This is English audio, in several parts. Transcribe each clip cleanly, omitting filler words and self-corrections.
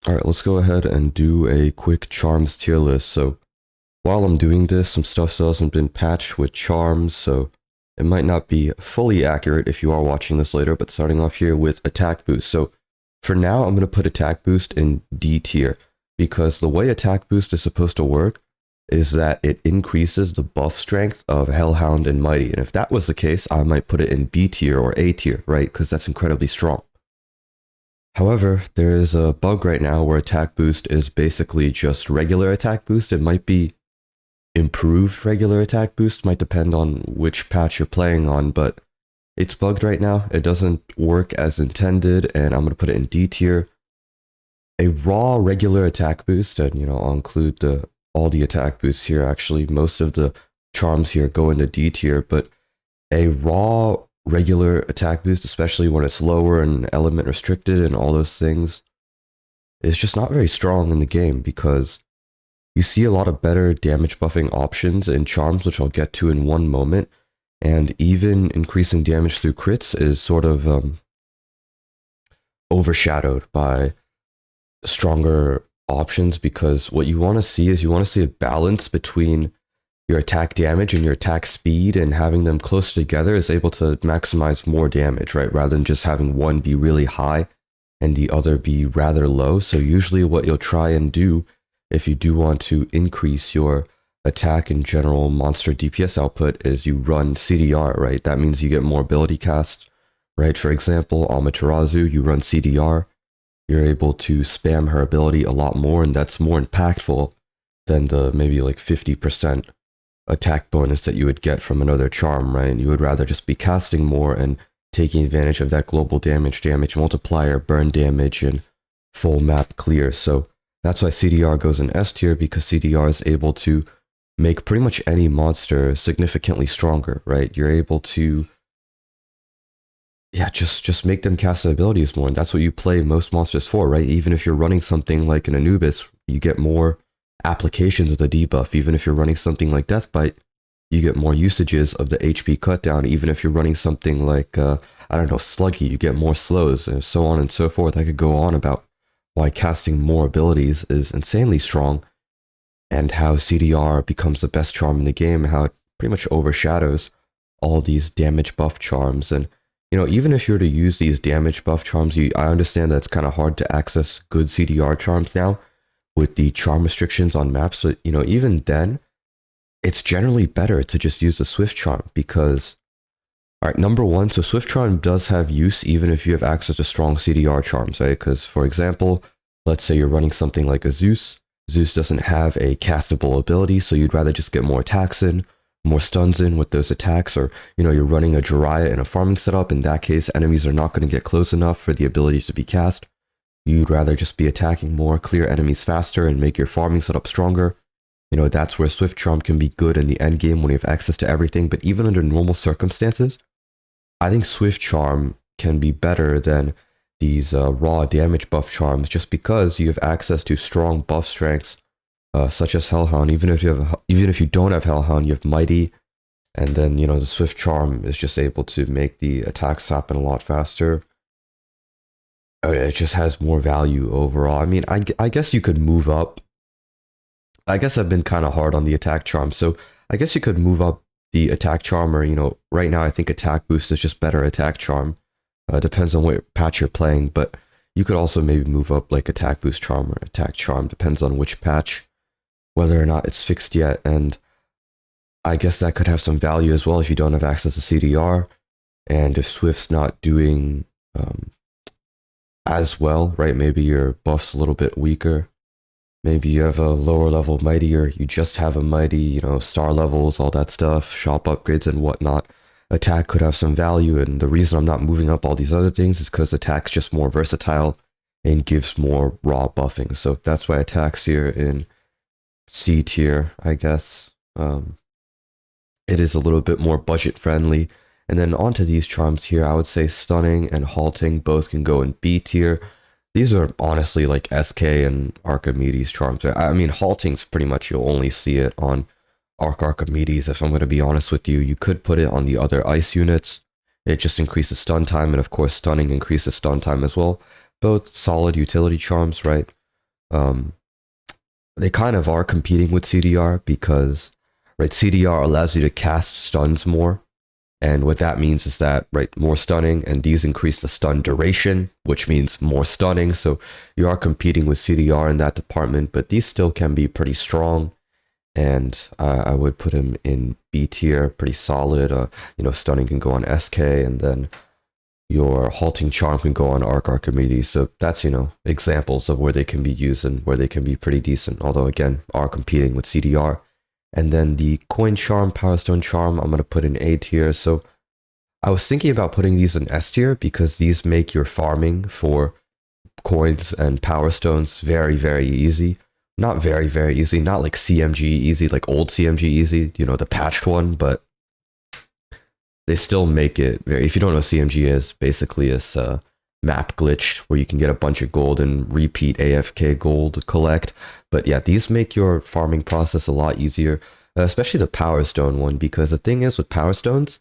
All right, let's go ahead and do a quick charms tier list. So while I'm doing this, some stuff still hasn't been patched with charms, so it might not be fully accurate if you are watching this later, but starting off here with attack boost. So for now, I'm going to put attack boost in D tier because the way attack boost is supposed to work is that it increases the buff strength of Hellhound and Mighty. And if that was the case, I might put it in B tier or A tier, right? Because that's incredibly strong. However, there is a bug right now where attack boost is basically just regular attack boost. It might be improved regular attack boost, might depend on which patch you're playing on, but it's bugged right now. It doesn't work as intended, and I'm going to put it in D tier. A raw regular attack boost, and I'll include all the attack boosts here. Actually, most of the charms here go into D tier, but a raw regular attack boost, especially when it's lower and element restricted and all those things, is just not very strong in the game because you see a lot of better damage buffing options in charms, which I'll get to in one moment, and even increasing damage through crits is sort of overshadowed by stronger options, because what you want to see is you want to see a balance between your attack damage and your attack speed, and having them close together is able to maximize more damage, right? Rather than just having one be really high and the other be rather low. So usually what you'll try and do if you do want to increase your attack and general monster DPS output is you run CDR, right? That means you get more ability casts, right? For example, Amaterasu, you run CDR, you're able to spam her ability a lot more, and that's more impactful than the maybe like 50% attack bonus that you would get from another charm, right? And you would rather just be casting more and taking advantage of that global damage multiplier, burn damage, and full map clear. So that's why CDR goes in S tier, because CDR is able to make pretty much any monster significantly stronger, right? You're able to, just make them cast their abilities more, and that's what you play most monsters for, right? Even if you're running something like an Anubis, you get more applications of the debuff. Even if you're running something like Deathbite, you get more usages of the HP cutdown. Even if you're running something like, I don't know, Sluggy, you get more slows, and so on and so forth. I could go on about why casting more abilities is insanely strong, and how CDR becomes the best charm in the game, how it pretty much overshadows all these damage buff charms. And even if you're to use these damage buff charms, I understand that it's kind of hard to access good CDR charms now with the charm restrictions on maps, but even then, it's generally better to just use the Swift charm because, all right, number one, so Swift charm does have use even if you have access to strong CDR charms, right? Because, for example, let's say you're running something like a Zeus. Zeus doesn't have a castable ability, so you'd rather just get more attacks in, more stuns in with those attacks, or you're running a Jiraiya in a farming setup. In that case, enemies are not going to get close enough for the ability to be cast. You'd rather just be attacking more, clear enemies faster, and make your farming setup stronger. That's where Swift Charm can be good in the end game when you have access to everything. But even under normal circumstances, I think Swift Charm can be better than these raw damage buff charms, just because you have access to strong buff strengths, such as Hellhound. Even if you don't have Hellhound, you have Mighty, and then the Swift Charm is just able to make the attacks happen a lot faster. It just has more value overall. I mean, I guess you could move up. I guess I've been kind of hard on the attack charm, so I guess you could move up the attack charm, or right now I think attack boost is just better attack charm. Depends on what patch you're playing, but you could also maybe move up like attack boost charm or attack charm, depends on which patch, whether or not it's fixed yet. And I guess that could have some value as well if you don't have access to CDR, and if Swift's not doing as well, right? Maybe your buff's a little bit weaker. Maybe you have a lower level Mighty, or you just have a Mighty, star levels, all that stuff, shop upgrades and whatnot. Attack could have some value, and the reason I'm not moving up all these other things is because attack's just more versatile and gives more raw buffing. So that's why attack's here in C tier, I guess. It is a little bit more budget friendly. And then onto these charms here, I would say Stunning and Halting both can go in B tier. These are honestly like SK and Archimedes charms. I mean, Halting's pretty much, you'll only see it on Archimedes, if I'm going to be honest with you. You could put it on the other ice units. It just increases stun time, and of course Stunning increases stun time as well. Both solid utility charms, right? Um, they kind of are competing with CDR because, right, CDR allows you to cast stuns more. And what that means is that, right, more stunning, and these increase the stun duration, which means more stunning. So you are competing with CDR in that department, but these still can be pretty strong. And I would put him in B tier, pretty solid. Stunning can go on SK, and then your halting charm can go on Archimedes. So that's, examples of where they can be used and where they can be pretty decent. Although again, are competing with CDR. And then the coin charm, Power Stone charm, I'm gonna put in A tier. So I was thinking about putting these in S tier because these make your farming for coins and Power Stones very, very easy. Not very, very easy, not like CMG easy, like old CMG easy, the patched one, but they still make it very. If you don't know what CMG is, basically it's a map glitch where you can get a bunch of gold and repeat AFK gold collect. But yeah, these make your farming process a lot easier, especially the Power Stone one, because the thing is with Power Stones,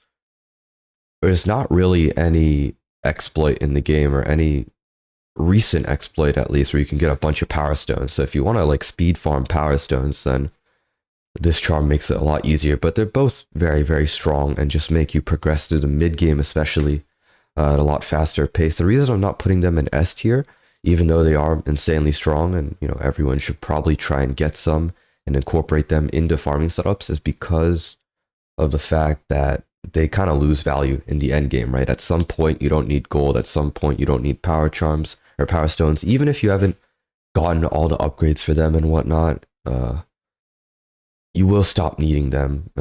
there's not really any exploit in the game, or any recent exploit at least, where you can get a bunch of Power Stones. So if you want to like speed farm Power Stones, then this charm makes it a lot easier. But they're both very, very strong and just make you progress through the mid game, especially at a lot faster pace. The reason I'm not putting them in S tier, even though they are insanely strong, and everyone should probably try and get some and incorporate them into farming setups, is because of the fact that they kind of lose value in the end game, right? At some point you don't need gold, at some point you don't need power charms or Power Stones, even if you haven't gotten all the upgrades for them and whatnot. You will stop needing them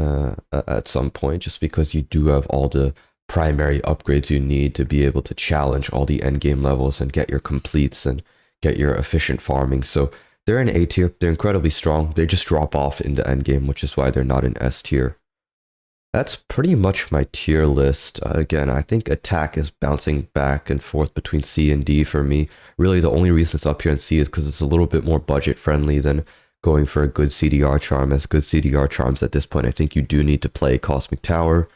at some point, just because you do have all the primary upgrades you need to be able to challenge all the end game levels and get your completes and get your efficient farming. So they're in A tier. They're incredibly strong. They just drop off in the end game, which is why they're not in S tier. That's pretty much my tier list. Again, I think attack is bouncing back and forth between C and D for me. Really, the only reason it's up here in C is because it's a little bit more budget friendly than going for a good CDR charm. As good CDR charms at this point, I think you do need to play Cosmic Tower.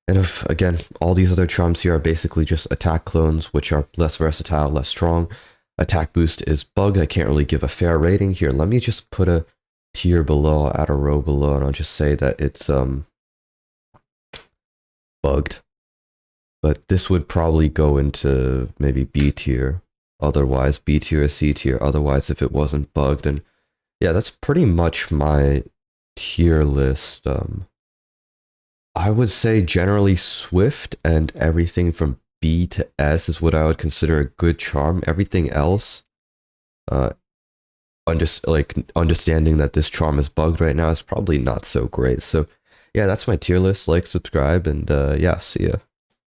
And if, again, all these other charms here are basically just attack clones, which are less versatile, less strong. Attack boost is bugged. I can't really give a fair rating here. Let me just put a tier below, add a row below, and I'll just say that it's bugged. But this would probably go into maybe B tier. Otherwise, B tier or C tier. Otherwise, if it wasn't bugged. And yeah, that's pretty much my tier list. I would say generally Swift and everything from B to S is what I would consider a good charm. Everything else, understanding that this charm is bugged right now is probably not so great. So yeah, that's my tier list. Like, subscribe, and yeah, see ya.